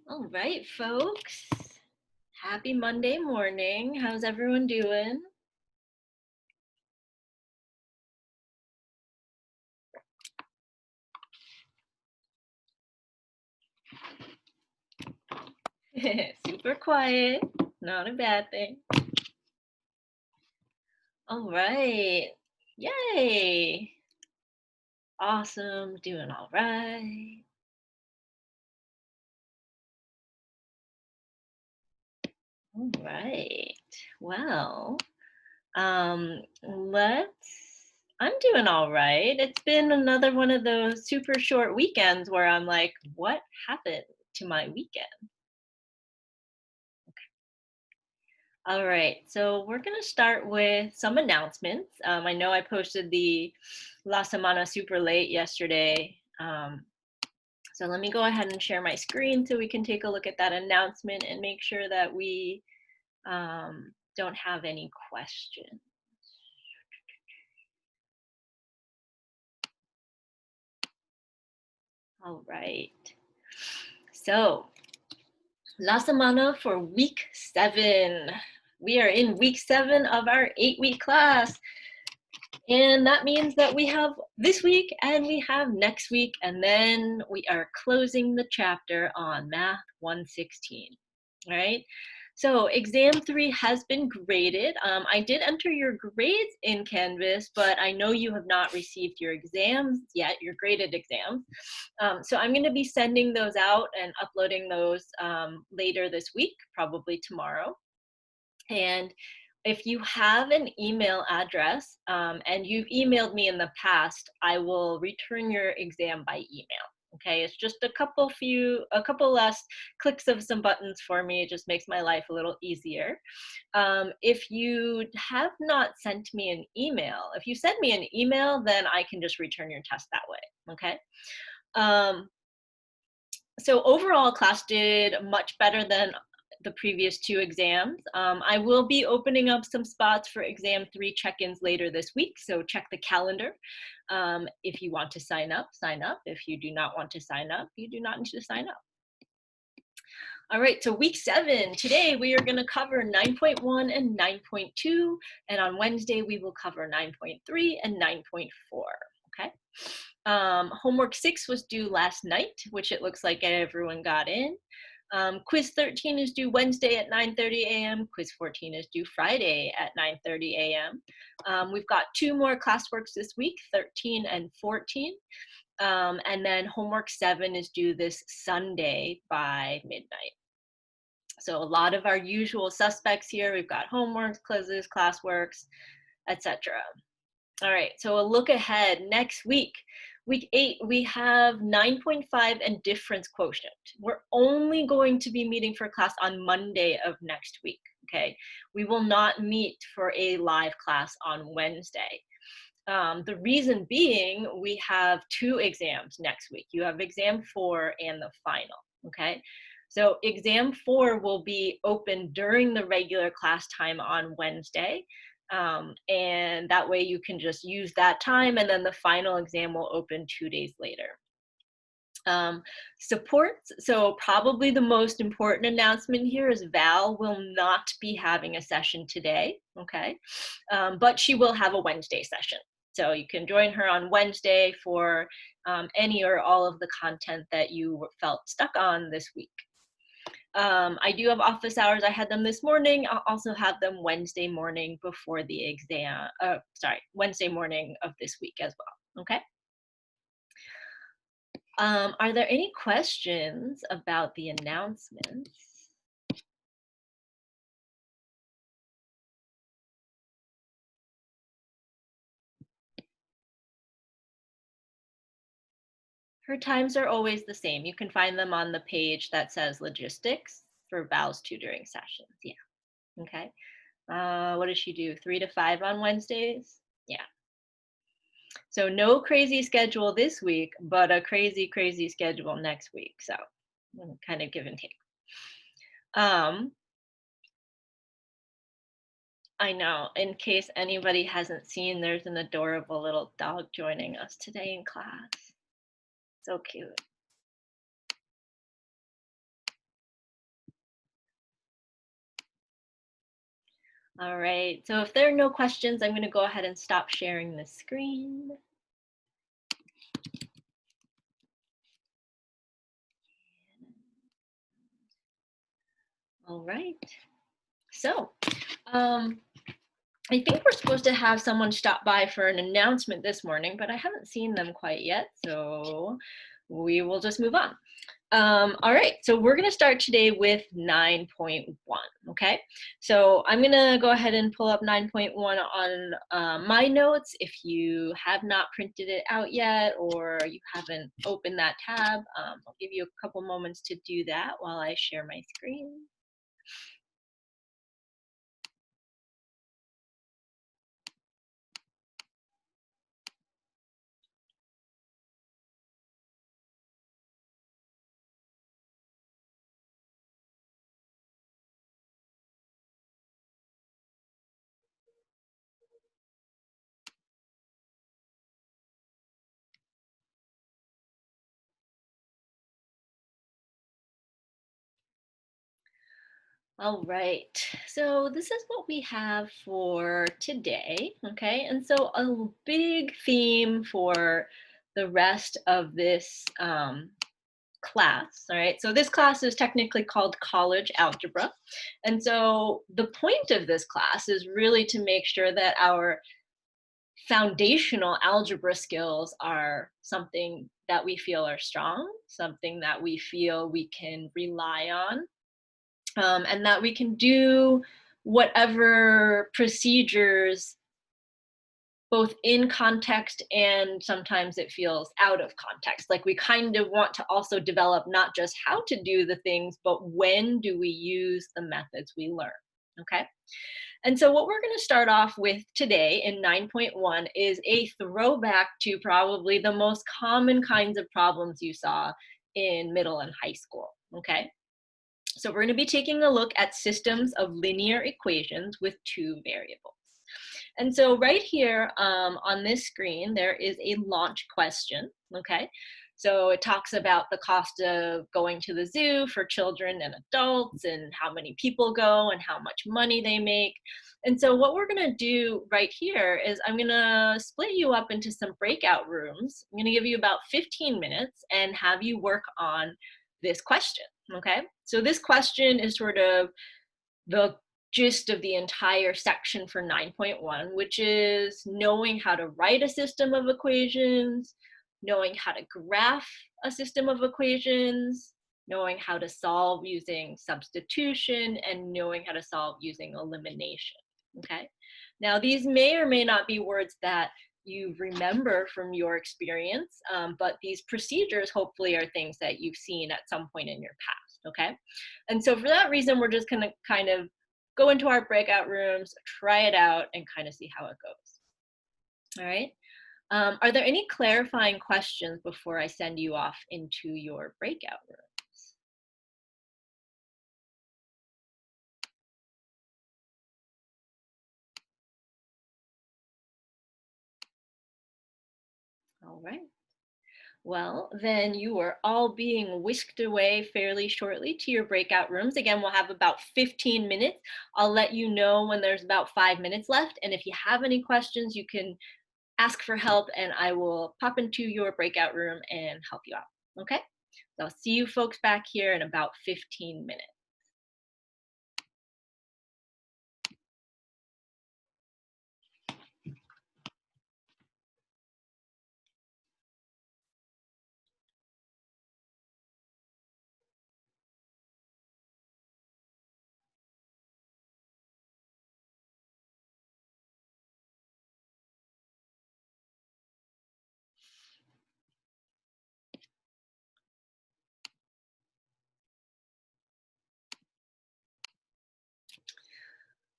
All right, folks. Happy Monday morning. How's everyone doing? Super quiet. Not a bad thing. All right. Yay. Awesome. Doing all right. All right. Well, I'm doing all right. It's been another one of those super short weekends where I'm like, what happened to my weekend? All right, so we're going to start with some announcements. I know I posted the La Semana super late yesterday. So let me go ahead and share my screen so we can take a look at that announcement and make sure that we don't have any questions. All right. So La Semana for week 7. We are in week 7 of our 8-week class. And that means that we have this week and we have next week, and then we are closing the chapter on Math116. All right. So exam 3 has been graded. I did enter your grades in Canvas, but I know you have not received your exams yet, your graded exams. So I'm going to be sending those out and uploading those later this week, probably tomorrow. And if you have an email address and you've emailed me in the past, I will return your exam by email. Okay, it's just a couple less clicks of some buttons for me. It just makes my life a little easier. If you have not sent me an email, if you send me an email, then I can just return your test that way. Okay. Um, so overall, class did much better than the previous 2 exams. I will be opening up some spots for exam 3 check-ins later this week, so check the calendar. If you want to sign up, sign up. If you do not want to sign up, you do not need to sign up. All right, so week 7, today we are going to cover 9.1 and 9.2, and on Wednesday we will cover 9.3 and 9.4, okay? Homework 6 was due last night, which it looks like everyone got in. Quiz 13 is due Wednesday at 9:30 a.m. Quiz 14 is due Friday at 9:30 a.m. We've got 2 more classworks this week, 13 and 14. And then homework 7 is due this Sunday by midnight. So a lot of our usual suspects here. We've got homeworks, quizzes, classworks, etc. All right, so a look ahead next week. Week 8, we have 9.5 and difference quotient. We're only going to be meeting for class on Monday of next week, okay? We will not meet for a live class on Wednesday. The reason being, we have 2 exams next week. You have exam 4 and the final, okay? So exam 4 will be open during the regular class time on Wednesday. And that way you can just use that time, and then the final exam will open 2 days later. Supports, so probably the most important announcement here is Val will not be having a session today, okay? But she will have a Wednesday session. So you can join her on Wednesday for any or all of the content that you felt stuck on this week. I do have office hours. I had them this morning. I'll also have them Wednesday morning before the exam. Wednesday morning of this week as well. Okay. Are there any questions about the announcements? Her times are always the same. You can find them on the page that says logistics for Val's tutoring sessions. Yeah. Okay. What does she do? 3 to 5 on Wednesdays? Yeah. So no crazy schedule this week, but a crazy, crazy schedule next week. So kind of give and take. I know, in case anybody hasn't seen, there's an adorable little dog joining us today in class. So cute. All right, so if there are no questions, I'm going to go ahead and stop sharing the screen. All right, so I think we're supposed to have someone stop by for an announcement this morning, but I haven't seen them quite yet, so we will just move on. All right, so we're going to start today with 9.1, okay? So I'm going to go ahead and pull up 9.1 on my notes. If you have not printed it out yet or you haven't opened that tab, I'll give you a couple moments to do that while I share my screen. All right, so this is what we have for today, okay? And so a big theme for the rest of this class, all right? So this class is technically called college algebra. And so the point of this class is really to make sure that our foundational algebra skills are something that we feel are strong, something that we feel we can rely on, and that we can do whatever procedures both in context and sometimes it feels out of context. Like we kind of want to also develop not just how to do the things, but when do we use the methods we learn, okay? And so what we're going to start off with today in 9.1 is a throwback to probably the most common kinds of problems you saw in middle and high school, okay? So we're going to be taking a look at systems of linear equations with two variables. And so right here on this screen, there is a launch question, okay? So it talks about the cost of going to the zoo for children and adults and how many people go and how much money they make. And so what we're gonna do right here is I'm gonna split you up into some breakout rooms. I'm gonna give you about 15 minutes and have you work on this question, okay? So this question is sort of the gist of the entire section for 9.1, which is knowing how to write a system of equations, knowing how to graph a system of equations, knowing how to solve using substitution, and knowing how to solve using elimination, okay? Now, these may or may not be words that you remember from your experience, but these procedures hopefully are things that you've seen at some point in your past, okay? And so for that reason, we're just gonna kind of go into our breakout rooms, try it out, and kind of see how it goes. All right. Are there any clarifying questions before I send you off into your breakout rooms? All right. Well, then you are all being whisked away fairly shortly to your breakout rooms. Again, we'll have about 15 minutes. I'll let you know when there's about 5 minutes left. And if you have any questions, you can ask for help and I will pop into your breakout room and help you out, okay? So I'll see you folks back here in about 15 minutes.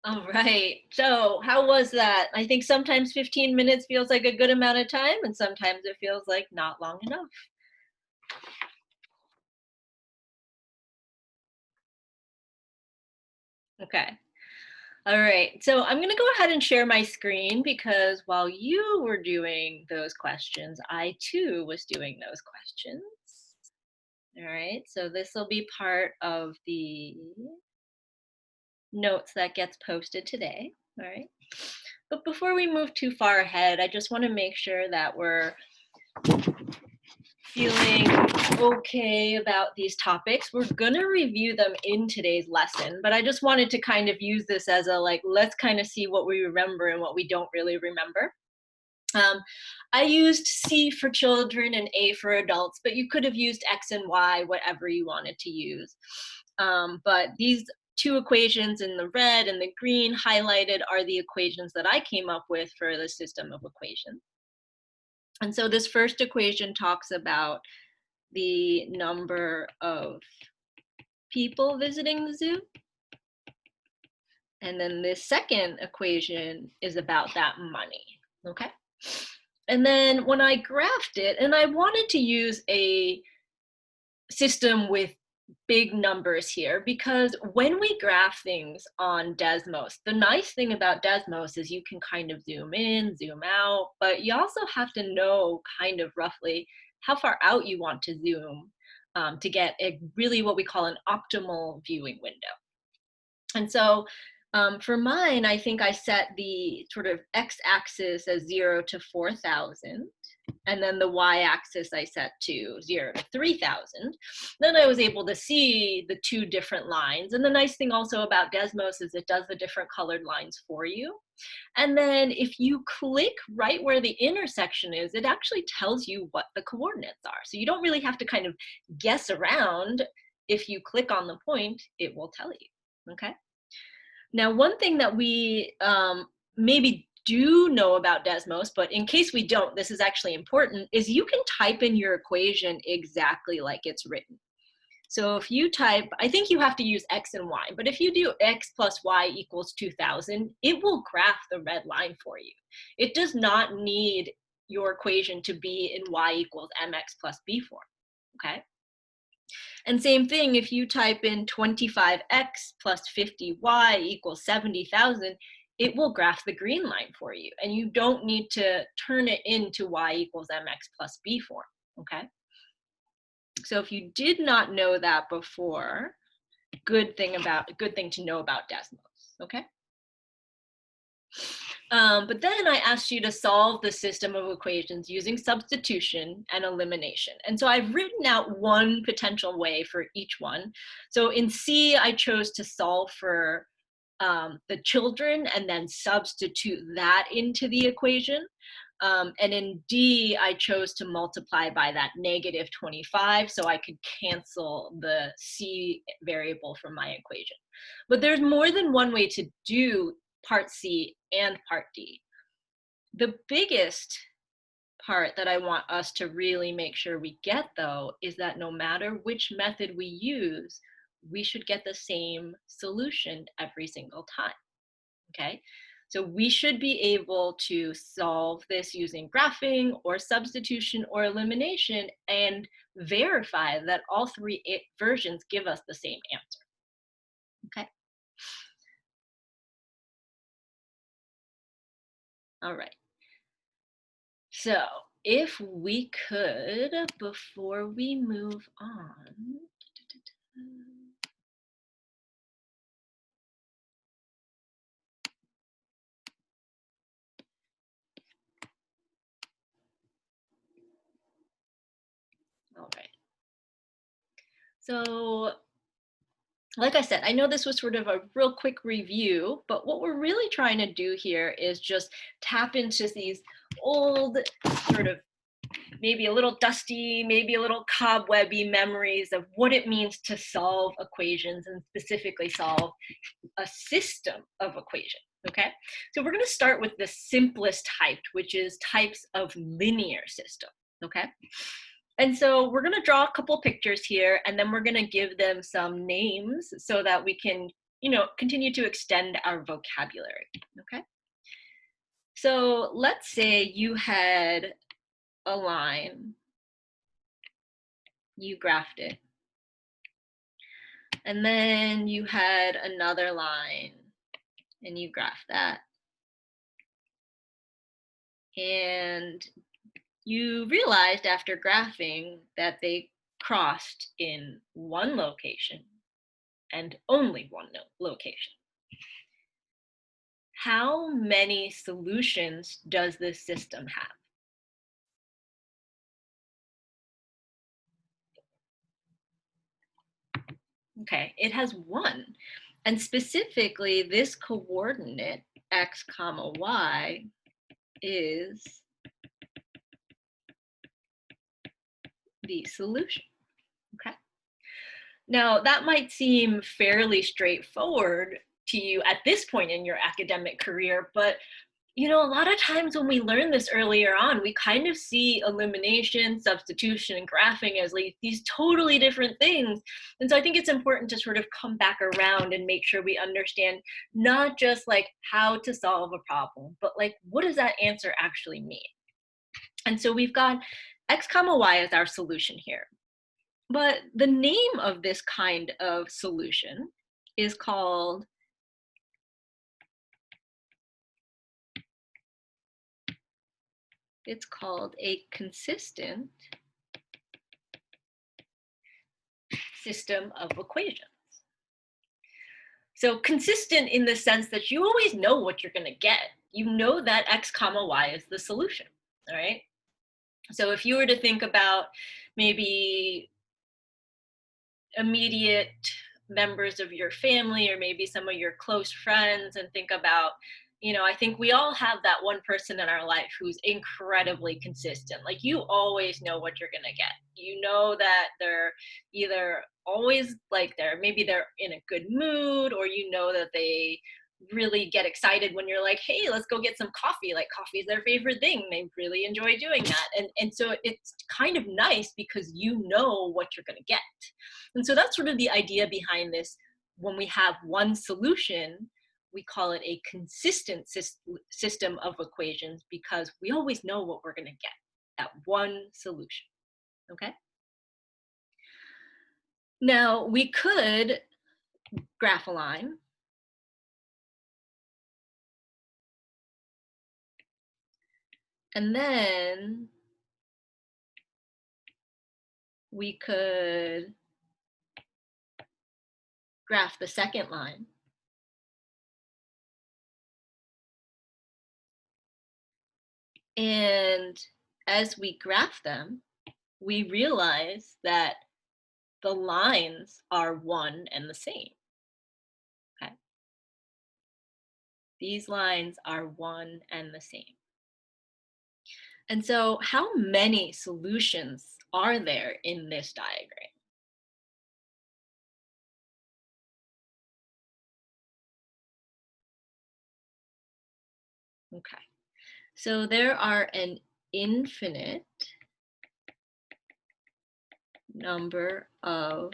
All right, so how was that? I think sometimes 15 minutes feels like a good amount of time and sometimes it feels like not long enough. Okay. All right, so I'm gonna go ahead and share my screen because while you were doing those questions, I too was doing those questions. All right, so this will be part of the notes that gets posted today, all right? But before we move too far ahead, I just want to make sure that we're feeling okay about these topics. We're gonna review them in today's lesson, but I just wanted to kind of use this as a let's kind of see what we remember and what we don't really remember. I used C for children and A for adults, but you could have used X and Y, whatever you wanted to use. But these two equations in the red and the green highlighted are the equations that I came up with for the system of equations. And so this first equation talks about the number of people visiting the zoo. And then this second equation is about that money, okay? And then when I graphed it, and I wanted to use a system with big numbers here, because when we graph things on Desmos, the nice thing about Desmos is you can kind of zoom in, zoom out, but you also have to know kind of roughly how far out you want to zoom to get a really what we call an optimal viewing window. And so for mine, I think I set the sort of x-axis as 0 to 4,000. And then the y-axis I set to 0 to 3,000. Then I was able to see the two different lines. And the nice thing also about Desmos is it does the different colored lines for you. And then if you click right where the intersection is, it actually tells you what the coordinates are. So you don't really have to kind of guess around. If you click on the point, it will tell you, okay? Now, one thing that we maybe do know about Desmos, but in case we don't, this is actually important, is you can type in your equation exactly like it's written. So if you type, I think you have to use X and Y, but if you do X plus Y equals 2,000, it will graph the red line for you. It does not need your equation to be in Y equals MX plus B form, okay? And same thing, if you type in 25x plus 50y equals 70,000, it will graph the green line for you. And you don't need to turn it into y equals mx plus b form, okay? So if you did not know that before, good thing to know about Desmos, okay? But then I asked you to solve the system of equations using substitution and elimination. And so I've written out one potential way for each one. So in C, I chose to solve for the children and then substitute that into the equation. And in D, I chose to multiply by that negative 25 so I could cancel the C variable from my equation. But there's more than one way to do part C and part D. The biggest part that I want us to really make sure we get, though, is that no matter which method we use, we should get the same solution every single time, okay? So we should be able to solve this using graphing or substitution or elimination and verify that all three versions give us the same answer, okay? All right. So if we could, before we move on, all right. So like I said, I know this was sort of a real quick review, but what we're really trying to do here is just tap into these old sort of maybe a little dusty, maybe a little cobwebby memories of what it means to solve equations and specifically solve a system of equations, okay? So we're gonna start with the simplest type, which is types of linear system, okay? And so we're going to draw a couple pictures here, and then we're going to give them some names so that we can, continue to extend our vocabulary, okay? So let's say you had a line, you graphed it, and then you had another line, and you graphed that. And you realized after graphing that they crossed in one location and only one location, How many solutions does this system have? Okay, it has one. And specifically, this coordinate, x comma y, is the solution. Okay. Now, that might seem fairly straightforward to you at this point in your academic career, but you know, a lot of times when we learn this earlier on, we kind of see elimination, substitution, and graphing as like these totally different things. And so I think it's important to sort of come back around and make sure we understand not just like how to solve a problem, but like what does that answer actually mean? And so we've got x comma y as our solution here. But the name of this kind of solution is called a consistent system of equations. So consistent in the sense that you always know what you're going to get. You know that x comma y is the solution, all right? So if you were to think about maybe immediate members of your family or maybe some of your close friends and think about, you know, I think we all have that one person in our life who's incredibly consistent. Like you always know what you're going to get. You know that they're either always like maybe they're in a good mood, or you know that they really get excited when you're like, hey, let's go get some coffee. Like coffee is their favorite thing. They really enjoy doing that. And so it's kind of nice because you know what you're going to get. And so that's sort of the idea behind this. When we have one solution, we call it a consistent system of equations because we always know what we're going to get, that one solution, okay? Now, we could graph a line. And then we could graph the second line. And as we graph them, we realize that the lines are one and the same. Okay. These lines are one and the same. And so how many solutions are there in this diagram? Okay. So there are an infinite number of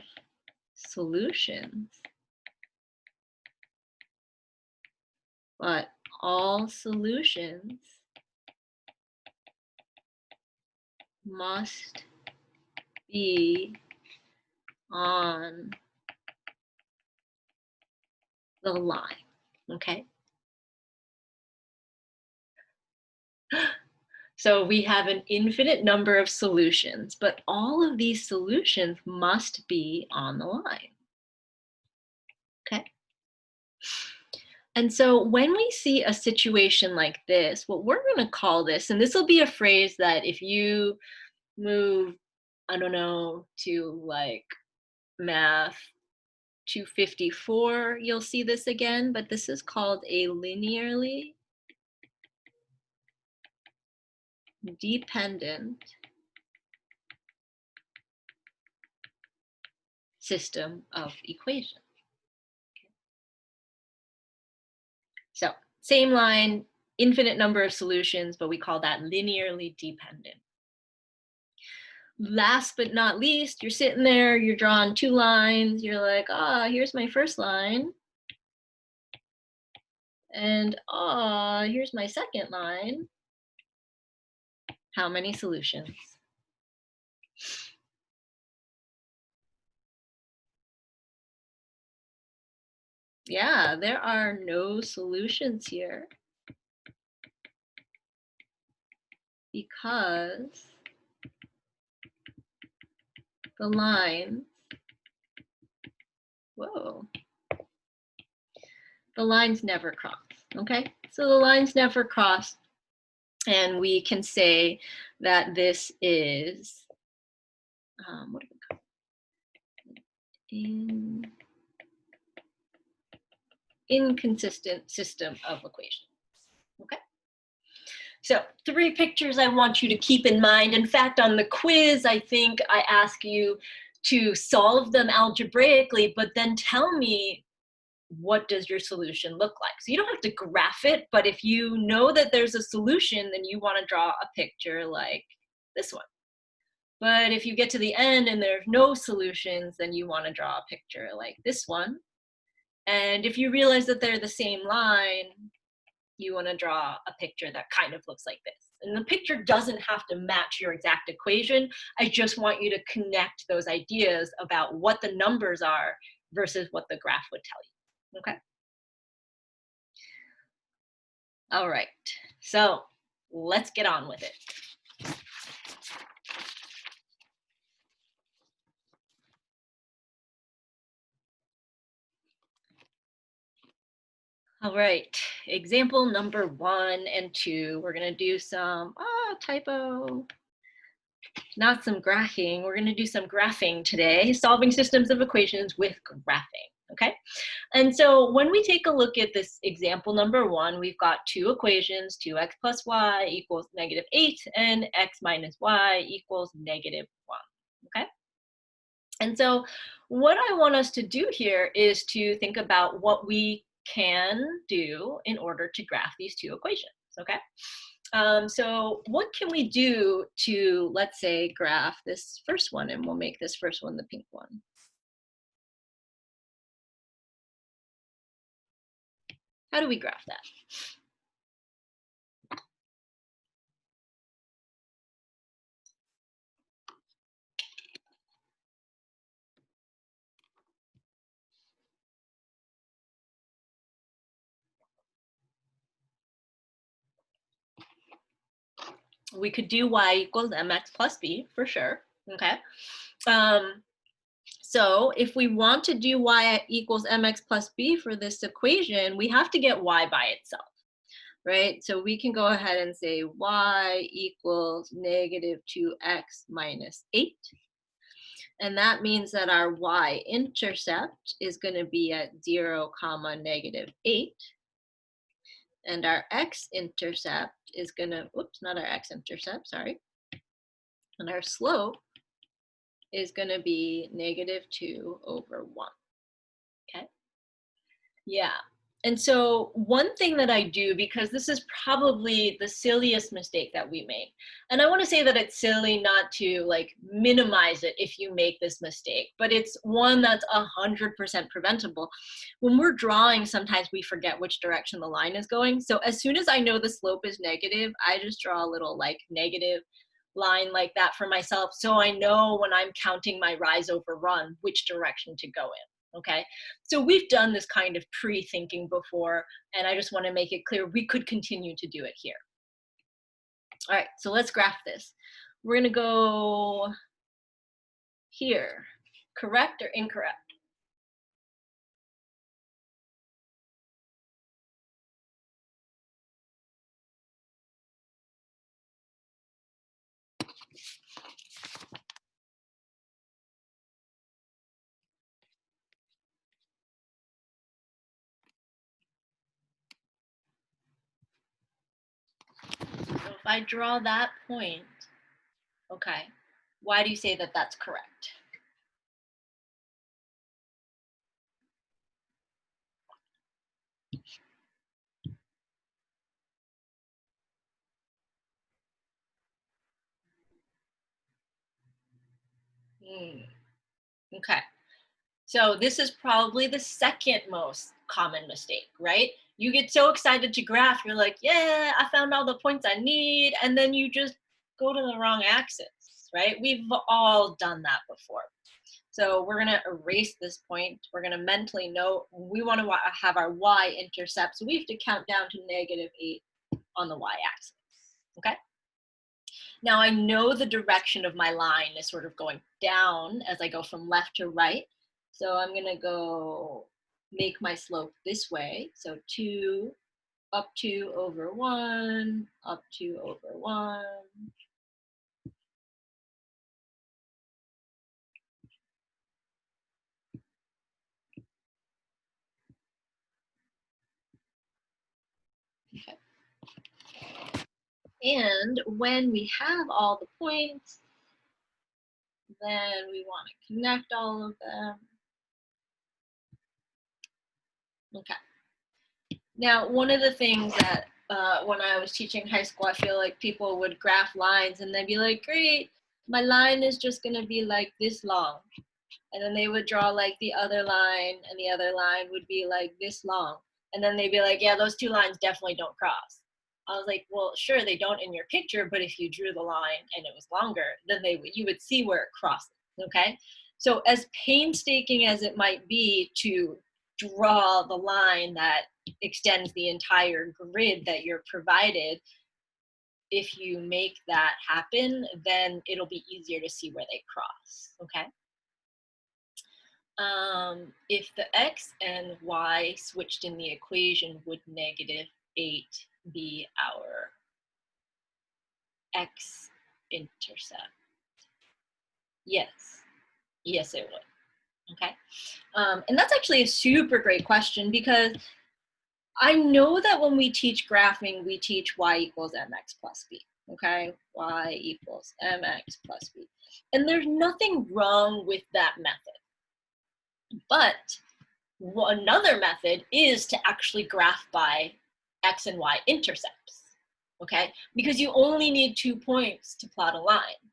solutions, but all solutions must be on the line, okay? So we have an infinite number of solutions, but all of these solutions must be on the line, okay? And so when we see a situation like this, what we're going to call this, and this will be a phrase that if you move, I don't know, to like Math 254, you'll see this again, but this is called a linearly dependent system of equations. So same line, infinite number of solutions, but we call that linearly dependent. Last but not least, you're sitting there, you're drawing two lines, you're like, here's my first line. And here's my second line. How many solutions? Yeah, there are no solutions here because the lines The lines never cross, okay? So the lines never cross, and we can say that this is, what do we call it? Inconsistent system of equations, okay? So 3 pictures I want you to keep in mind. In fact, on the quiz, I think I ask you to solve them algebraically, but then tell me, what does your solution look like? So you don't have to graph it, but if you know that there's a solution, then you want to draw a picture like this one. But if you get to the end and there's no solutions, then you want to draw a picture like this one. And if you realize that they're the same line, you want to draw a picture that kind of looks like this. And the picture doesn't have to match your exact equation. I just want you to connect those ideas about what the numbers are versus what the graph would tell you, okay? All right, so let's get on with it. All right, example number 1 and 2. We're gonna do some, typo, not some graphing. We're gonna do some graphing today, solving systems of equations with graphing, okay? And so when we take a look at this example number 1, we've got 2 equations, 2x plus y equals -8 and x minus y equals -1, okay? And so what I want us to do here is to think about what we can do in order to graph these 2 equations, okay? So what can we do to, let's say, graph this first one, and we'll make this first one the pink one. How do we graph that? We could do y equals mx plus b for sure, okay? So if we want to do y equals mx plus b for this equation, we have to get y by itself, right? So we can go ahead and say y equals -2x minus 8. And that means that our y-intercept is going to be at 0, -8. And our x-intercept is going to, oops, not our x-intercept, sorry. And our slope is going to be -2 over 1, okay? Yeah. And so one thing that I do, because this is probably the silliest mistake that we make, and I want to say that it's silly not to like minimize it if you make this mistake, but it's one that's 100% preventable. When we're drawing, sometimes we forget which direction the line is going. So as soon as I know the slope is negative, I just draw a little like negative line like that for myself, so I know when I'm counting my rise over run which direction to go in. Okay, so we've done this kind of pre-thinking before, and I just want to make it clear we could continue to do it here. All right, so let's graph this. We're going to go here. Correct or incorrect? So if I draw that point, okay, why do you say that that's correct? Okay, so this is probably the second most common mistake, right? You get so excited to graph, you're like, yeah, I found all the points I need, and then you just go to the wrong axis, right? We've all done that before. So we're gonna erase this point. We're gonna mentally note we want to have our y-intercept, so we have to count down to -8 on the y-axis, okay? Now I know the direction of my line is sort of going down as I go from left to right. So I'm gonna go make my slope this way. So 2 up 2 over 1, up 2 over 1. Okay. And when we have all the points, then we want to connect all of them. Okay. Now, one of the things that when I was teaching high school, I feel like people would graph lines and they'd be like, great, my line is just going to be like this long. And then they would draw like the other line, and the other line would be like this long. And then they'd be like, yeah, those two lines definitely don't cross. I was like, well, sure, they don't in your picture, but if you drew the line and it was longer, then you would see where it crosses, okay? So as painstaking as it might be to draw the line that extends the entire grid that you're provided, if you make that happen, then it'll be easier to see where they cross, okay? If the x and y switched in the equation, would -8 be our x intercept? Yes, yes it would, okay? And that's actually a super great question, because I know that when we teach graphing, we teach y equals mx plus b, okay? Y equals mx plus b. And there's nothing wrong with that method. But another method is to actually graph by X and Y intercepts, okay? Because you only need 2 points to plot a line.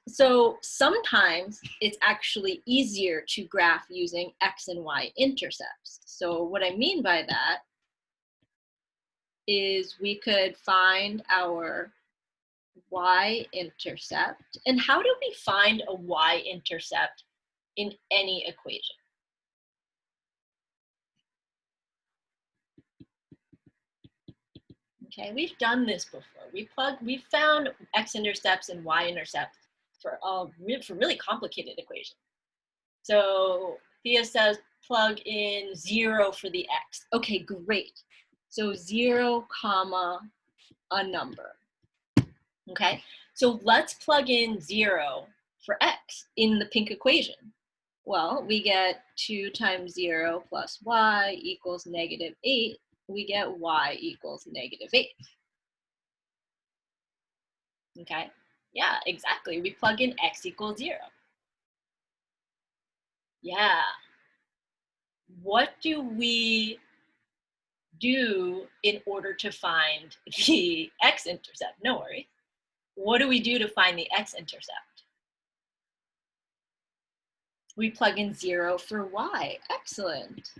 So sometimes it's actually easier to graph using X and Y intercepts. So what I mean by that is we could find our y-intercept. And how do we find a y-intercept in any equation? Okay, we've done this before. We found x-intercepts and y-intercepts for really complicated equations. So Thea says plug in 0 for the x. Okay, great. So 0, comma, a number. Okay, so let's plug in 0 for x in the pink equation. Well, we get 2 times 0 plus y equals -8. We get y equals -8. Okay, yeah, exactly. We plug in x equals 0. Yeah. What do we do in order to find the x-intercept? No worries. What do we do to find the x-intercept? We plug in 0 for y. Excellent.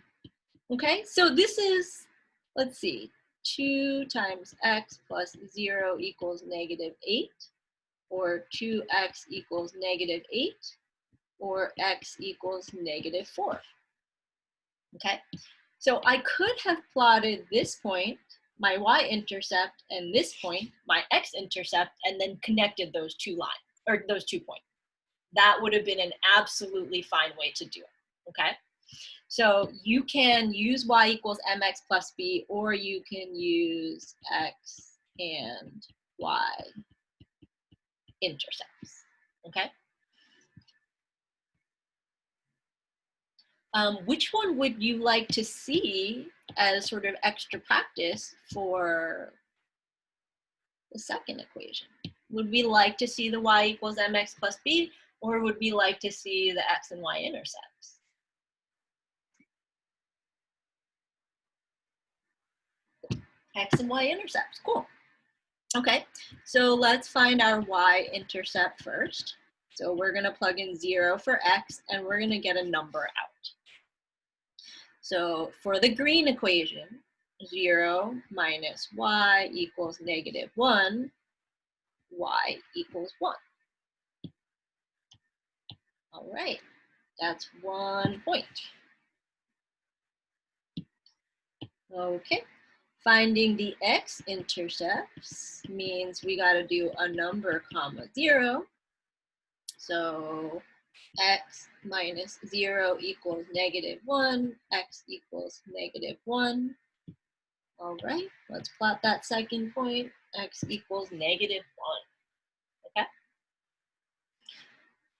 Okay, so this is, let's see, 2 times x plus 0 equals -8, or 2x equals -8, or x equals -4. Okay, so I could have plotted this point, my y-intercept, and this point, my x-intercept, and then connected those two lines, or those 2 points. That would have been an absolutely fine way to do it, okay? So you can use y equals mx plus b, or you can use x and y intercepts, okay? Which one would you like to see as sort of extra practice for the second equation? Would we like to see the y equals mx plus b, or would we like to see the x and y intercepts? X and y intercepts, cool. Okay, so let's find our y-intercept first. So we're gonna plug in 0 for x, and we're gonna get a number out. So for the green equation, 0 minus y equals -1, y equals 1. All right, that's 1 point. Okay, finding the x-intercepts means we got to do a number, comma, 0. So x minus 0 equals -1, x equals -1. All right, let's plot that second point, x equals -1, okay?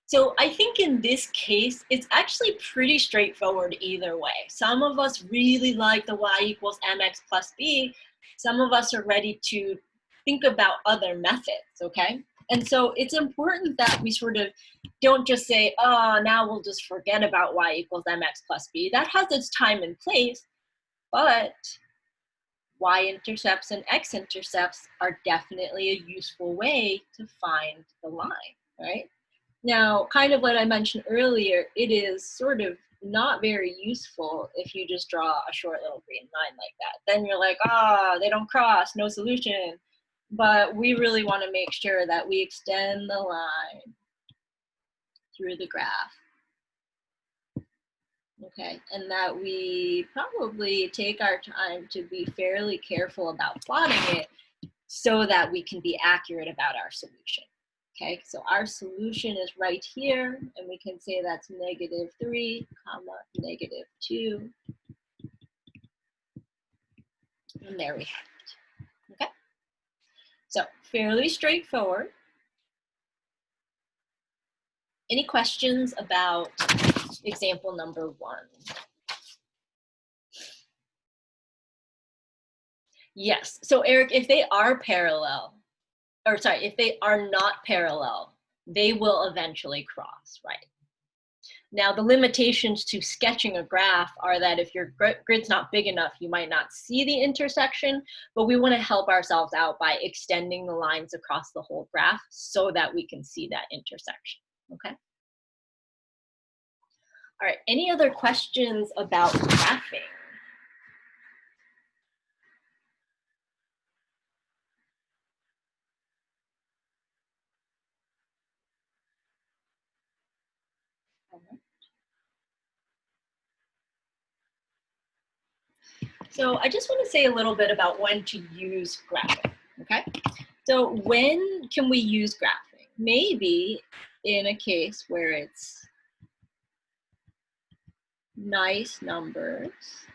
So I think in this case, it's actually pretty straightforward either way. Some of us really like the y equals mx plus b. Some of us are ready to think about other methods, okay? And so it's important that we sort of don't just say, oh, now we'll just forget about y equals mx plus b. That has its time and place, but y-intercepts and x-intercepts are definitely a useful way to find the line, right? Now, kind of what I mentioned earlier, it is sort of not very useful if you just draw a short little green line like that. Then you're like, ah, they don't cross, no solution. But we really want to make sure that we extend the line through the graph. Okay, and that we probably take our time to be fairly careful about plotting it so that we can be accurate about our solution. Okay, so our solution is right here, and we can say that's -3, -2. And there we have it. Okay, so fairly straightforward. Any questions about example number 1? Yes, so Eric, if they are parallel, or sorry, if they are not parallel, they will eventually cross, right? Now, the limitations to sketching a graph are that if your grid's not big enough, you might not see the intersection, but we want to help ourselves out by extending the lines across the whole graph so that we can see that intersection, okay? All right, any other questions about graphing? So I just want to say a little bit about when to use graphing, okay? So when can we use graphing? Maybe in a case where it's nice numbers.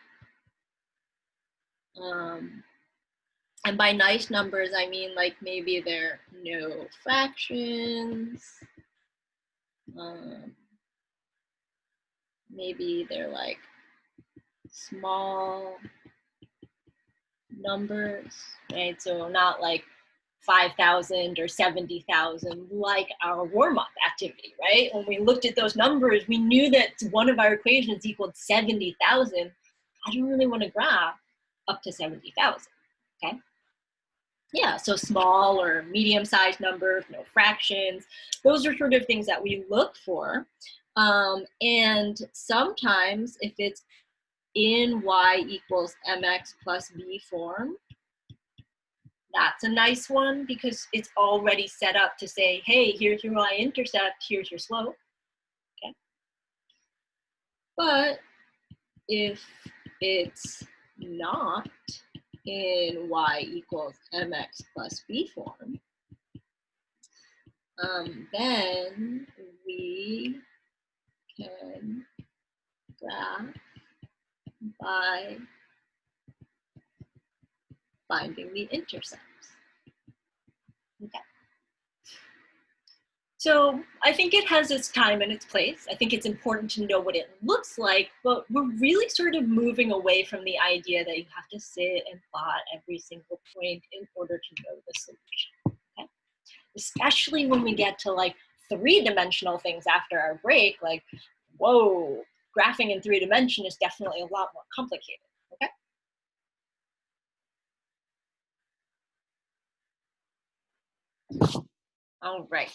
And by nice numbers, I mean like maybe they're no fractions. Maybe they're like small numbers, right? So not like 5,000 or 70,000 like our warm-up activity, right? When we looked at those numbers, we knew that one of our equations equaled 70,000. I don't really want to graph up to 70,000, okay? Yeah, so small or medium-sized numbers, no fractions. Those are sort of things that we look for. And sometimes if it's in y equals mx plus b form, that's a nice one because it's already set up to say, hey, here's your y-intercept, here's your slope, okay? But if it's not in y equals mx plus b form, then we can graph by finding the intercepts. Okay. So I think it has its time and its place. I think it's important to know what it looks like, but we're really sort of moving away from the idea that you have to sit and plot every single point in order to know the solution, okay? Especially when we get to like 3-dimensional things after our break, like, whoa, graphing in 3 dimensions is definitely a lot more complicated, okay? All right.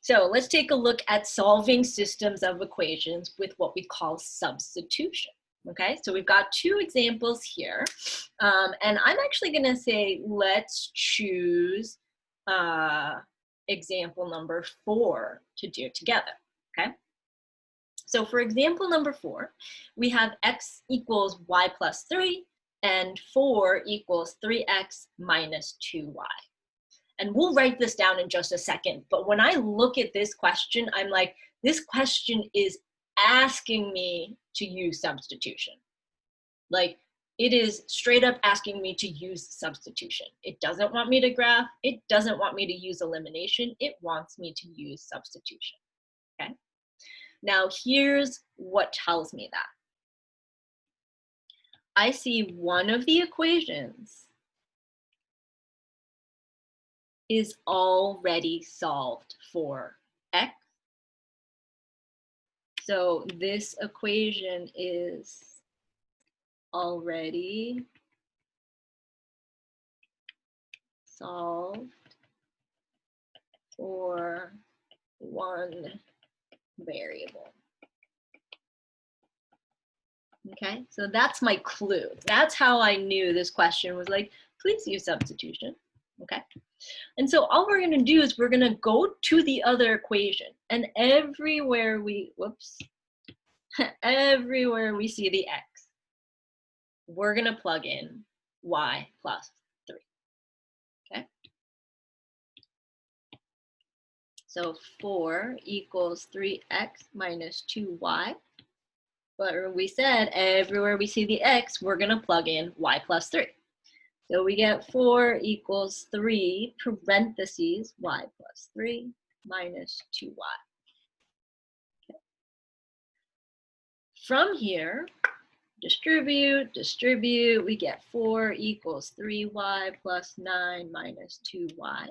So let's take a look at solving systems of equations with what we call substitution. Okay, so we've got 2 examples here. And I'm actually going to say, let's choose example number 4 to do together. Okay, so for example number 4, we have x equals y plus 3 and 4 equals 3x minus 2y. And we'll write this down in just a second, but when I look at this question, I'm like, This question is asking me to use substitution. Like, it is straight up asking me to use substitution. It doesn't want me to graph. It doesn't want me to use elimination. It wants me to use substitution, okay? Now, here's what tells me that. I see one of the equations is already solved for x. So this equation is already solved for one variable. Okay, so that's my clue. That's how I knew this question was like, please use substitution. Okay, and so all we're gonna do is we're gonna go to the other equation, and everywhere we, everywhere we see the x, we're gonna plug in y plus 3, okay? So 4 equals 3x minus 2y. But we said everywhere we see the x, we're gonna plug in y plus 3. So we get 4 equals 3 parentheses y plus 3 minus 2y. Okay. From here, distribute, we get 4 equals 3y plus 9 minus 2y.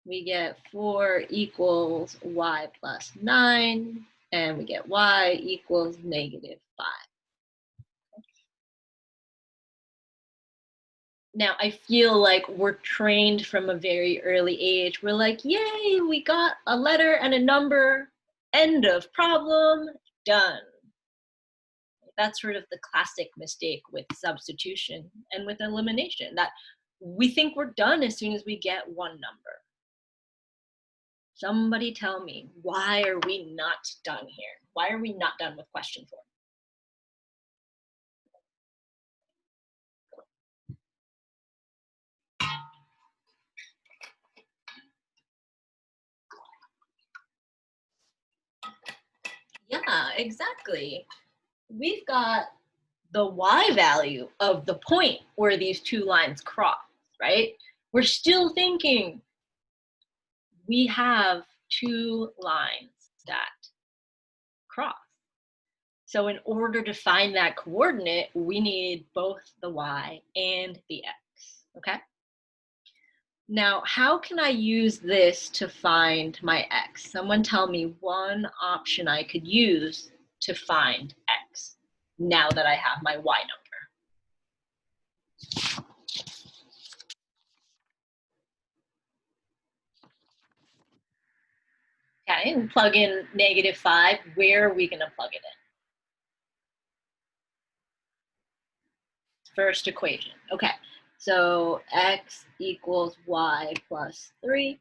We get 4 equals y plus 9, and we get y equals negative 5. Now, I feel like we're trained from a very early age. We're like, yay, we got a letter and a number, end of problem, done. That's sort of the classic mistake with substitution and with elimination, that we think we're done as soon as we get one number. Somebody tell me, why are we not done here? Why are we not done with question 4? Yeah, exactly. We've got the y value of the point where these two lines cross, right? We're still thinking we have two lines that cross. So in order to find that coordinate, we need both the y and the x, okay? Now, how can I use this to find my x? Someone tell me one option I could use to find x now that I have my y number. Okay, and plug in negative 5. Where are we going to plug it in? First equation. Okay, so x equals y plus 3.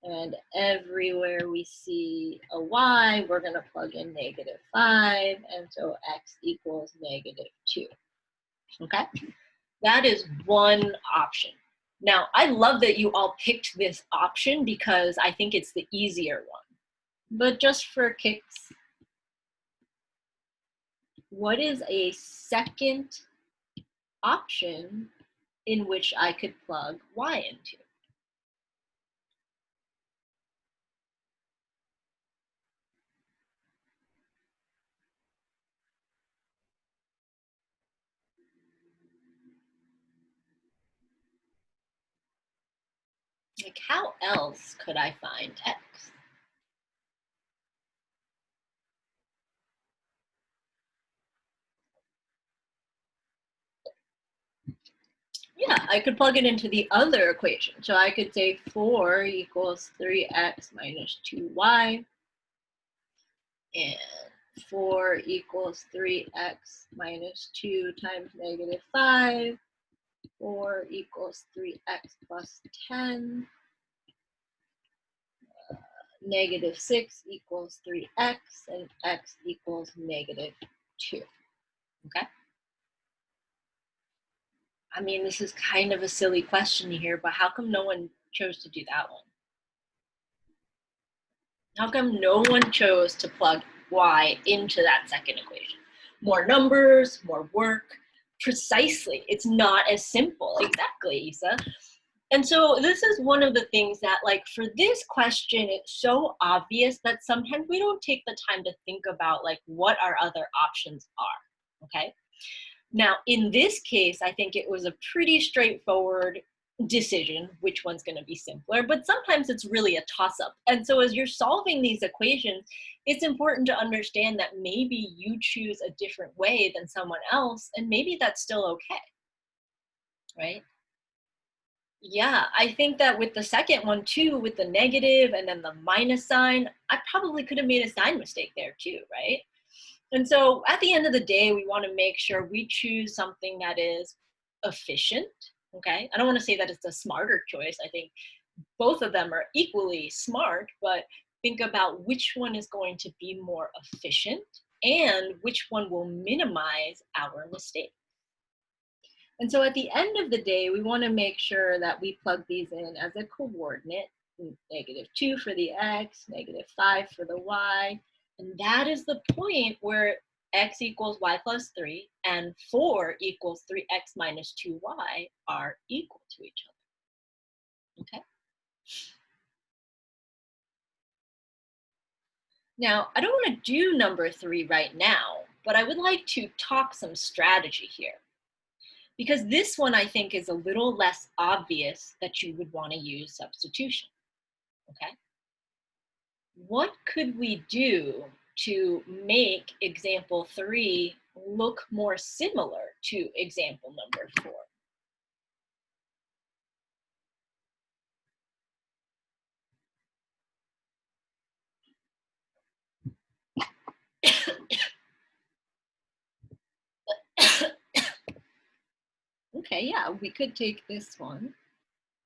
And everywhere we see a y, we're going to plug in negative 5. And so x equals negative 2. Okay, that is one option. Now, I love that you all picked this option because I think it's the easier one. But just for kicks, what is a second option in which I could plug y into? Like, how else could I find x? Yeah, I could plug it into the other equation. So I could say 4 equals 3x minus 2y. And 4 equals 3x minus 2 times negative 5. 4 equals 3x plus 10. Negative 6 equals 3x, and x equals negative 2. Okay? I mean, this is kind of a silly question here, but how come no one chose to do that one? How come no one chose to plug y into that second equation? More numbers, more work. Precisely. It's not as simple. Exactly, Isa. And so this is one of the things that, like, for this question, it's so obvious that sometimes we don't take the time to think about, like, what our other options are, okay? Now, in this case, I think it was a pretty straightforward decision which one's going to be simpler, but sometimes it's really a toss-up. And so as you're solving these equations, it's important to understand that maybe you choose a different way than someone else, and maybe that's still okay, right? Yeah, I think that with the second one too, with the negative and then the minus sign, I probably could have made a sign mistake there too, right? And so at the end of the day, we want to make sure we choose something that is efficient, okay? I don't want to say that it's a smarter choice. I think both of them are equally smart, but think about which one is going to be more efficient and which one will minimize our mistake. And so at the end of the day, we want to make sure that we plug these in as a coordinate, -2 for the x, -5 for the y. And that is the point where x equals y plus 3 and 4 equals 3x minus 2y are equal to each other, okay? Now, I don't want to do number 3 right now, but I would like to talk some strategy here. Because this one, I think, is a little less obvious that you would want to use substitution, okay? What could we do to make example 3 look more similar to example number 4? Okay, yeah, we could take this one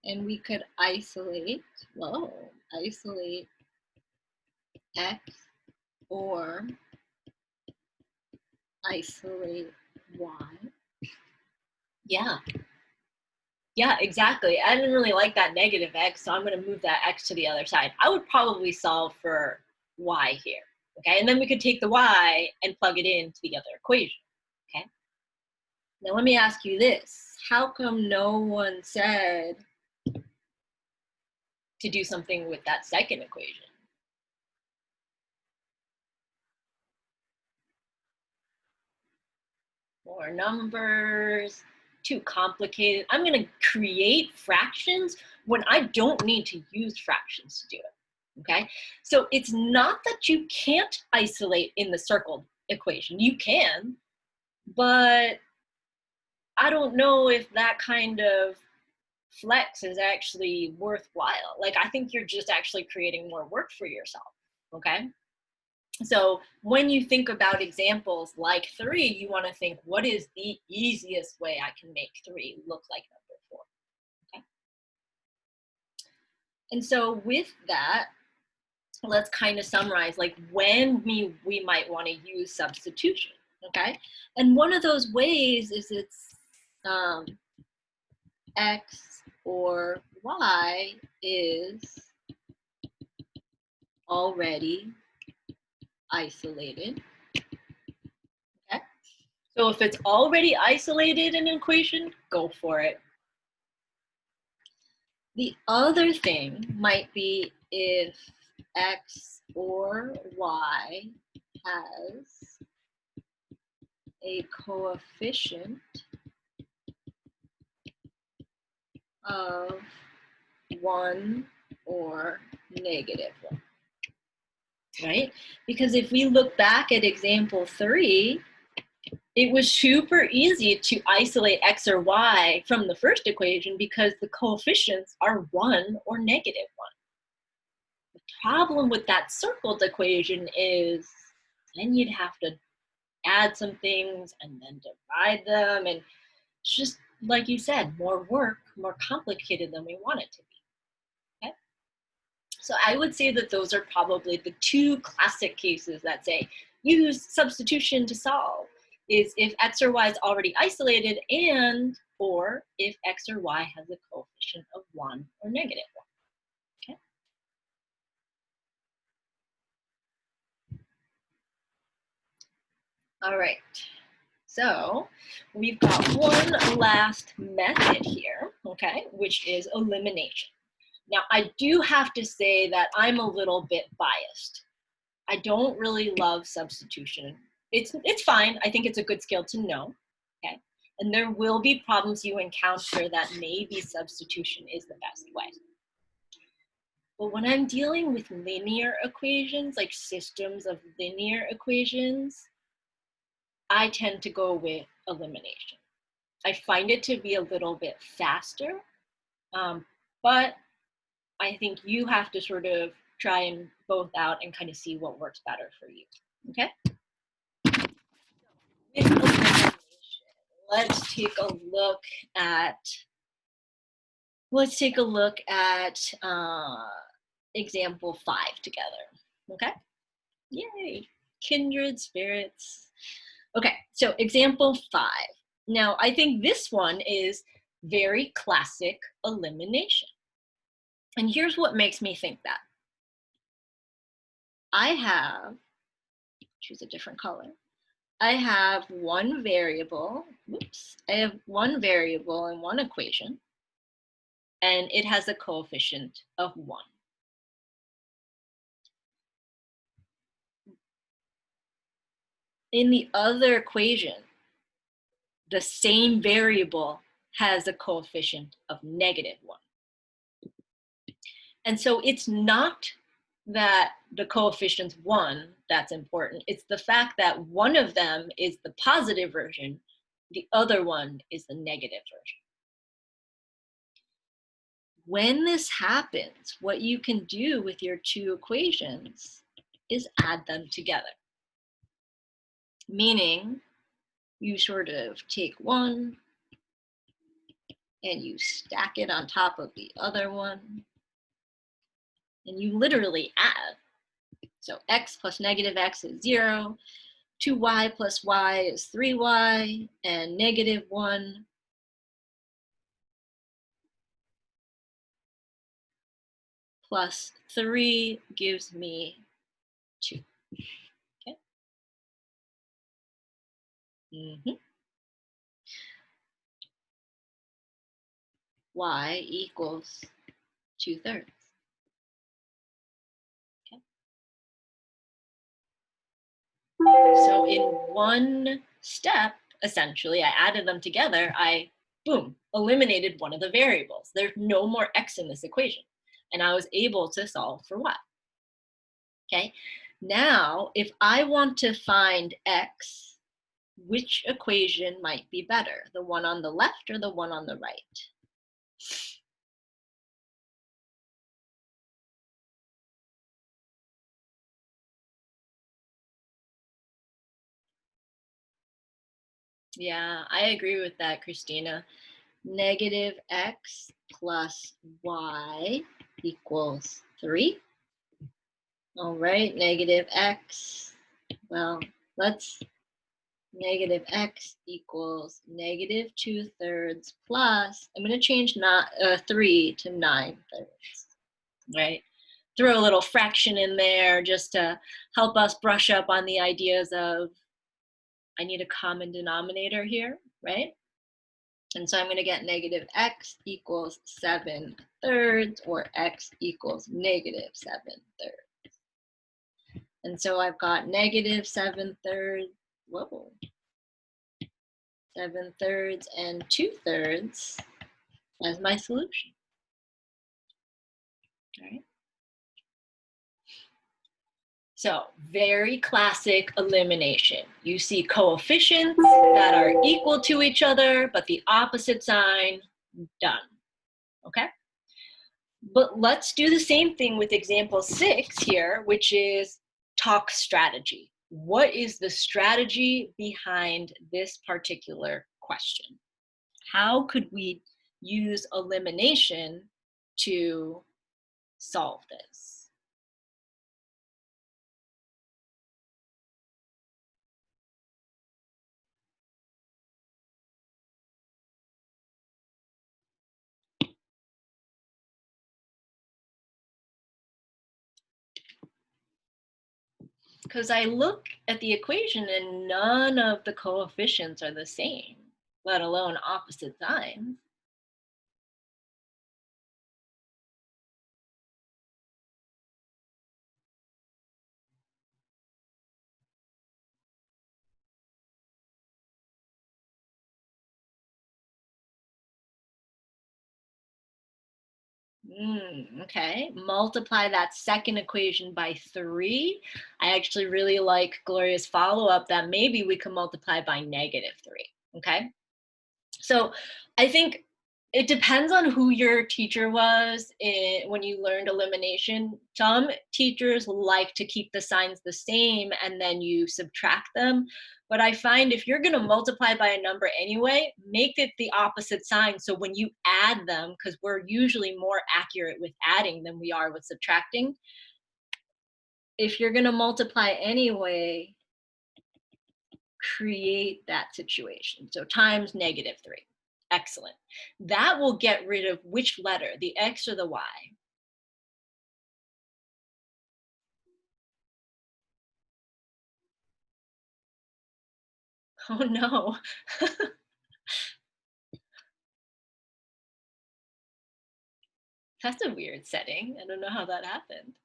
and we could isolate, isolate x or isolate y. Yeah, exactly. I didn't really like that negative x, so I'm going to move that x to the other side. I would probably solve for y here, okay? And then we could take the y and plug it into the other equation, okay? Now let me ask you this. How come no one said to do something with that second equation? More numbers, too complicated. I'm going to create fractions when I don't need to use fractions to do it, okay? So it's not that you can't isolate in the circled equation. You can, but I don't know if that kind of flex is actually worthwhile. Like, I think you're just actually creating more work for yourself, okay? So when you think about examples like 3, you want to think, what is the easiest way I can make 3 look like number 4? Okay. And so with that, let's kind of summarize like when we might want to use substitution. Okay. And one of those ways is it's x or y is already isolated. Okay. So if it's already isolated in an equation, go for it. The other thing might be if x or y has a coefficient of 1 or -1, right? Because if we look back at example 3, it was super easy to isolate x or y from the first equation because the coefficients are 1 or -1. The problem with that circled equation is then you'd have to add some things and then divide them, and it's just, like you said, more work, more complicated than we want it to be. Okay? So I would say that those are probably the 2 classic cases that say use substitution to solve, is if x or y is already isolated, and or if x or y has a coefficient of 1 or -1. Okay. All right. So we've got one last method here, okay, which is elimination. Now, I do have to say that I'm a little bit biased. I don't really love substitution. It's fine. I think it's a good skill to know, okay? And there will be problems you encounter that maybe substitution is the best way. But when I'm dealing with linear equations, like systems of linear equations, I tend to go with elimination. I find it to be a little bit faster, but I think you have to sort of try and both out and kind of see what works better for you, okay? With elimination, let's take a look at example 5 together, okay? Yay, kindred spirits. Okay, so example 5. Now, I think this one is very classic elimination. And here's what makes me think that. I have, choose a different color. I have one variable, I have one variable in one equation, and it has a coefficient of 1. In the other equation, the same variable has a coefficient of -1. And so it's not that the coefficient's 1 that's important. It's the fact that one of them is the positive version, the other one is the negative version. When this happens, what you can do with your two equations is add them together. Meaning, you sort of take one and you stack it on top of the other one, and you literally add. So x plus -x is 0, 2y plus y is 3y, and -1 plus 3 gives me 2. Okay. Y equals 2/3. Okay. So in one step, essentially, I added them together. I, boom, eliminated one of the variables. There's no more x in this equation. And I was able to solve for y. Okay. Now, if I want to find x, which equation might be better? The one on the left or the one on the right? Yeah, I agree with that, Christina. -x plus y equals 3. All right, -x. Well, let's -x equals -2/3 plus, I'm going to change 3 to 9/3, right? Throw a little fraction in there just to help us brush up on the ideas of, I need a common denominator here, right? And so I'm going to get -x equals 7/3, or x equals -7/3. And so I've got -7/3, whoa, 7/3 and 2/3 as my solution. All right. So very classic elimination. You see coefficients that are equal to each other, but the opposite sign, done. Okay? But let's do the same thing with example 6 here, which is talk strategy. What is the strategy behind this particular question? How could we use elimination to solve this? Because I look at the equation and none of the coefficients are the same, let alone opposite signs. Okay, multiply that second equation by 3. I actually really like Gloria's follow-up that maybe we can multiply by -3, okay? So I think it depends on who your teacher was when you learned elimination. Some teachers like to keep the signs the same and then you subtract them. But I find if you're going to multiply by a number anyway, make it the opposite sign. So when you add them, because we're usually more accurate with adding than we are with subtracting, if you're going to multiply anyway, create that situation. So times -3. Excellent. That will get rid of which letter, the X or the Y? Oh no. That's a weird setting. I don't know how that happened.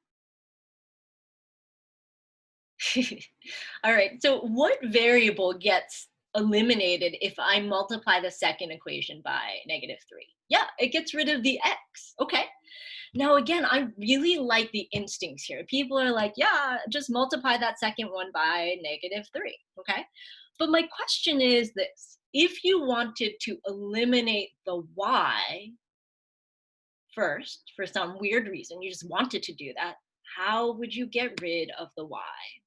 All right. So what variable gets eliminated if I multiply the second equation by -3? Yeah, it gets rid of the X. Okay. Now, again, I really like the instincts here. People are like, yeah, just multiply that second one by -3. Okay. But my question is this: if you wanted to eliminate the Y first for some weird reason, you just wanted to do that, how would you get rid of the Y?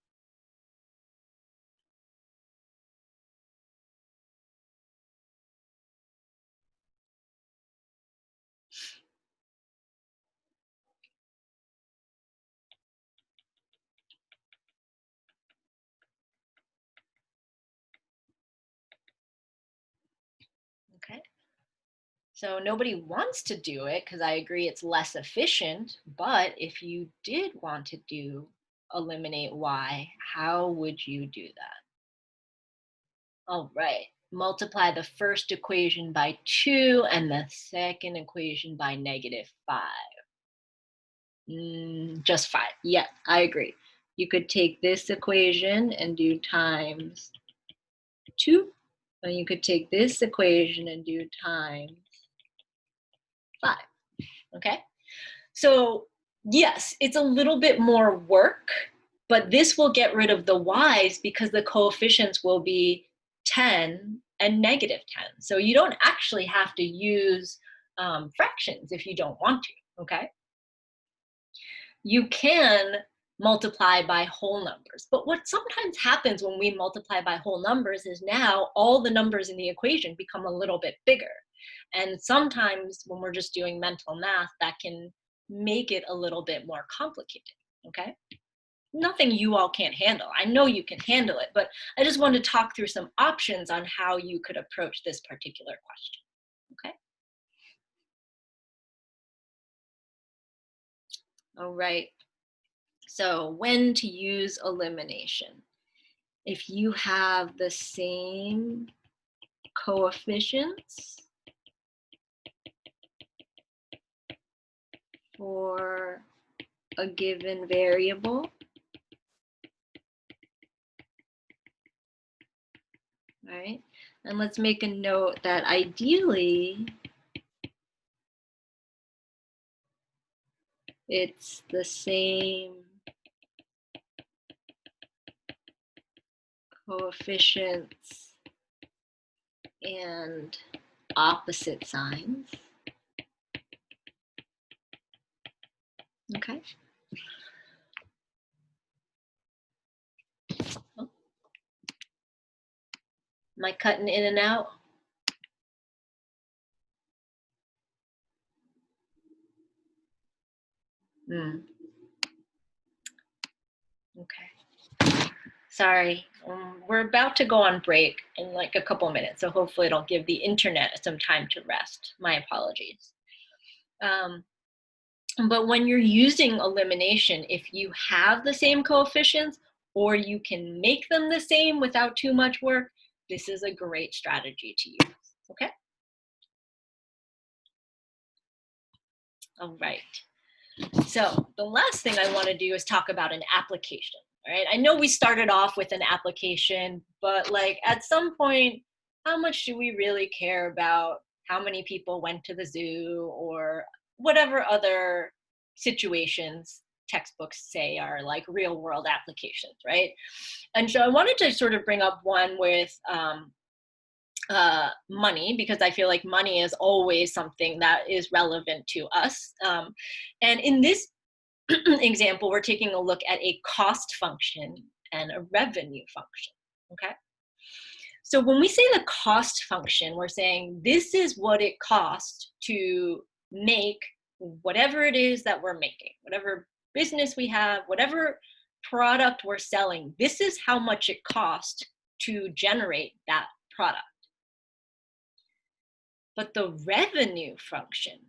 Okay. So nobody wants to do it because I agree it's less efficient. But if you did want to do eliminate Y, how would you do that? All right. Multiply the first equation by 2 and the second equation by -5. Just 5. Yeah, I agree. You could take this equation and do times 2. And you could take this equation and do times 5. Okay? So, yes, it's a little bit more work, but this will get rid of the y's because the coefficients will be 10 and -10. So you don't actually have to use fractions if you don't want to, okay? You can multiply by whole numbers. But what sometimes happens when we multiply by whole numbers is now all the numbers in the equation become a little bit bigger. And sometimes when we're just doing mental math, that can make it a little bit more complicated. Okay? Nothing you all can't handle. I know you can handle it, but I just wanted to talk through some options on how you could approach this particular question. Okay? All right. So, when to use elimination? If you have the same coefficients for a given variable, right? And let's make a note that ideally it's the same coefficients and opposite signs. Okay. Oh, am I cutting in and out? Okay. Sorry, we're about to go on break in like a couple minutes, so hopefully it'll give the internet some time to rest. My apologies. Um, but when you're using elimination, if you have the same coefficients or you can make them the same without too much work, this is a great strategy to use, okay? All right. So the last thing I want to do is talk about an application. All right. I know we started off with an application, but like at some point, how much do we really care about how many people went to the zoo or whatever other situations textbooks say are like real world applications, right? And so I wanted to sort of bring up one with money, because I feel like money is always something that is relevant to us. And in this example, we're taking a look at a cost function and a revenue function, okay? So when we say the cost function, we're saying this is what it costs to make whatever it is that we're making, whatever business we have, whatever product we're selling, this is how much it costs to generate that product. But the revenue function,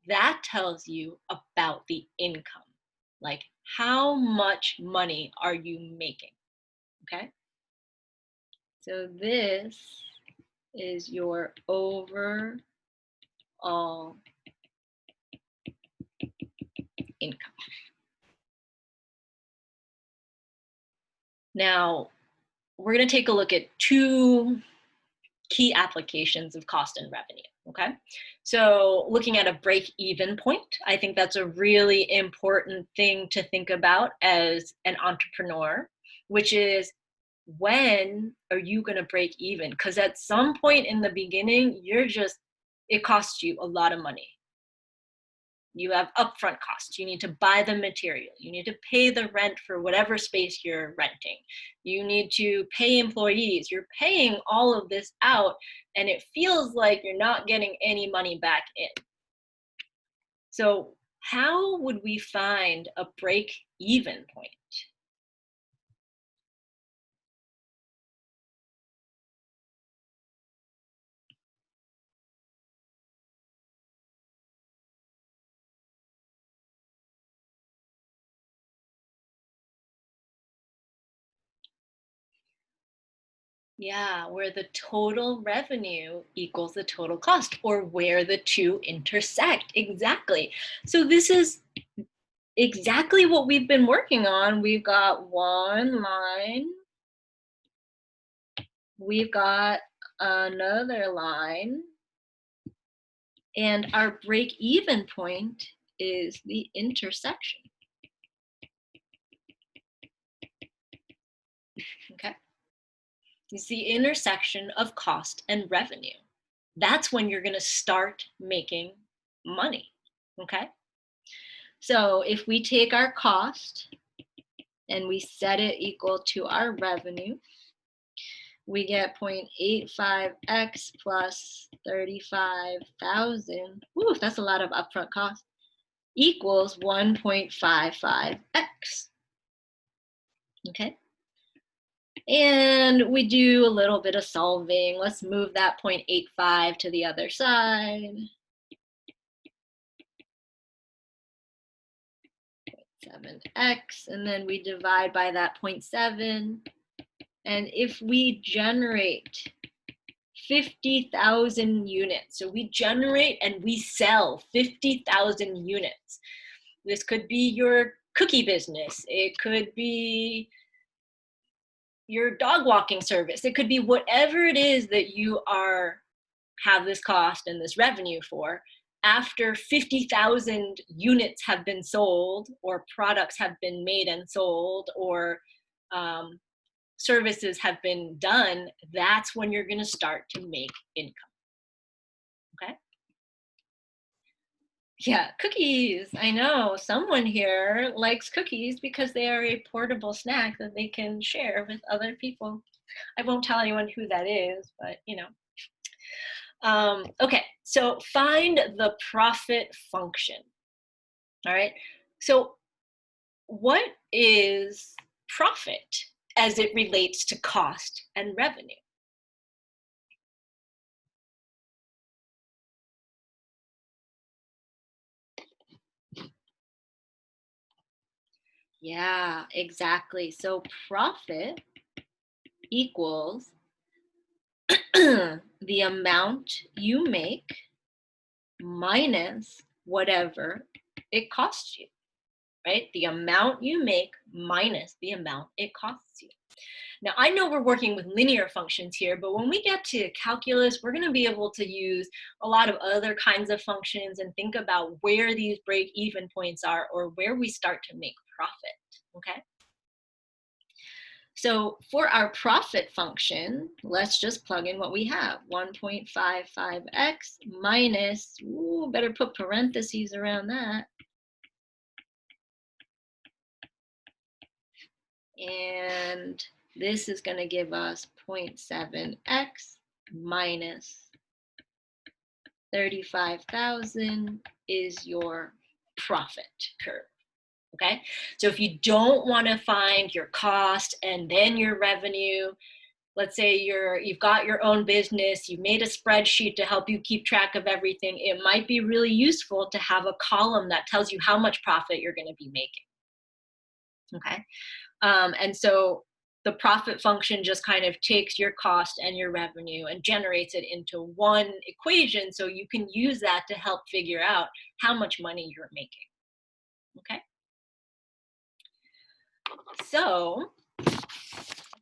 that tells you about the income. Like, how much money are you making, okay? So this is your overall income. Now, we're going to take a look at two key applications of cost and revenue, okay? So looking at a break-even point, I think that's a really important thing to think about as an entrepreneur, which is, when are you going to break even? Because at some point in the beginning, it costs you a lot of money. You have upfront costs. You need to buy the material. You need to pay the rent for whatever space you're renting. You need to pay employees. You're paying all of this out, and it feels like you're not getting any money back in. So how would we find a break-even point? Yeah, where the total revenue equals the total cost, or where the two intersect. Exactly. So this is exactly what we've been working on. We've got one line. We've got another line. And our break-even point is the intersection. Okay. It's the intersection of cost and revenue. That's when you're going to start making money. Okay. So if we take our cost and we set it equal to our revenue, we get 0.85x plus 35,000. Ooh, that's a lot of upfront cost. Equals 1.55x. Okay. And we do a little bit of solving. Let's move that 0.85 to the other side. 0.7x, and then we divide by that 0.7. And if we generate 50,000 units, so we generate and we sell 50,000 units. This could be your cookie business. It could be your dog walking service. It could be whatever it is that you have this cost and this revenue for. After 50,000 units have been sold, or products have been made and sold, or services have been done, that's when you're going to start to make income. Okay? Yeah, cookies. I know someone here likes cookies because they are a portable snack that they can share with other people. I won't tell anyone who that is, but you know. Okay, so find the profit function. All right, so what is profit as it relates to cost and revenue? Yeah, exactly. So profit equals the amount you make minus whatever it costs you, right? The amount you make minus the amount it costs you. Now, I know we're working with linear functions here, but when we get to calculus, we're going to be able to use a lot of other kinds of functions and think about where these break-even points are or where we start to make profit, okay? So for our profit function, let's just plug in what we have. 1.55x minus, ooh, better put parentheses around that. And this is going to give us 0.7x minus 35,000 is your profit curve. Okay, so if you don't want to find your cost and then your revenue, let's say you've got your own business, you made a spreadsheet to help you keep track of everything, it might be really useful to have a column that tells you how much profit you're going to be making. Okay, and so the profit function just kind of takes your cost and your revenue and generates it into one equation, so you can use that to help figure out how much money you're making. Okay, so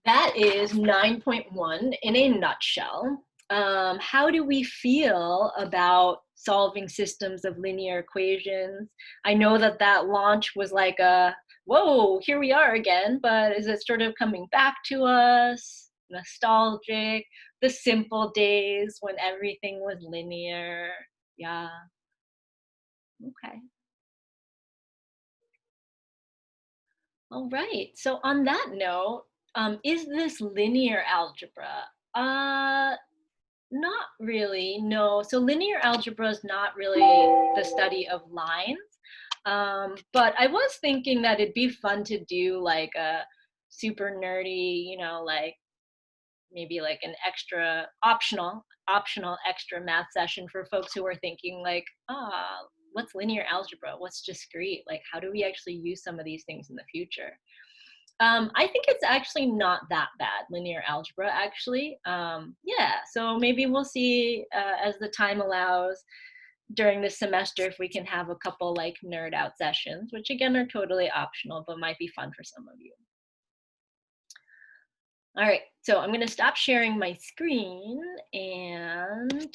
that is 9.1 in a nutshell. How do we feel about solving systems of linear equations? I know that that launch was like a, whoa, here we are again, but is it sort of coming back to us? Nostalgic, the simple days when everything was linear. Yeah, okay. All right, so on that note, is this linear algebra? Not really, no. So linear algebra is not really the study of lines. But I was thinking that it'd be fun to do like a super nerdy, like maybe like an extra optional extra math session for folks who are thinking like, what's linear algebra? What's discrete? Like, how do we actually use some of these things in the future? I think it's actually not that bad, linear algebra, actually. Yeah, so maybe we'll see as the time allows during this semester if we can have a couple like nerd out sessions, which again are totally optional, but might be fun for some of you. All right, so I'm gonna stop sharing my screen and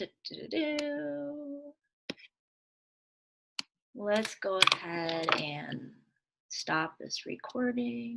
let's go ahead and stop this recording.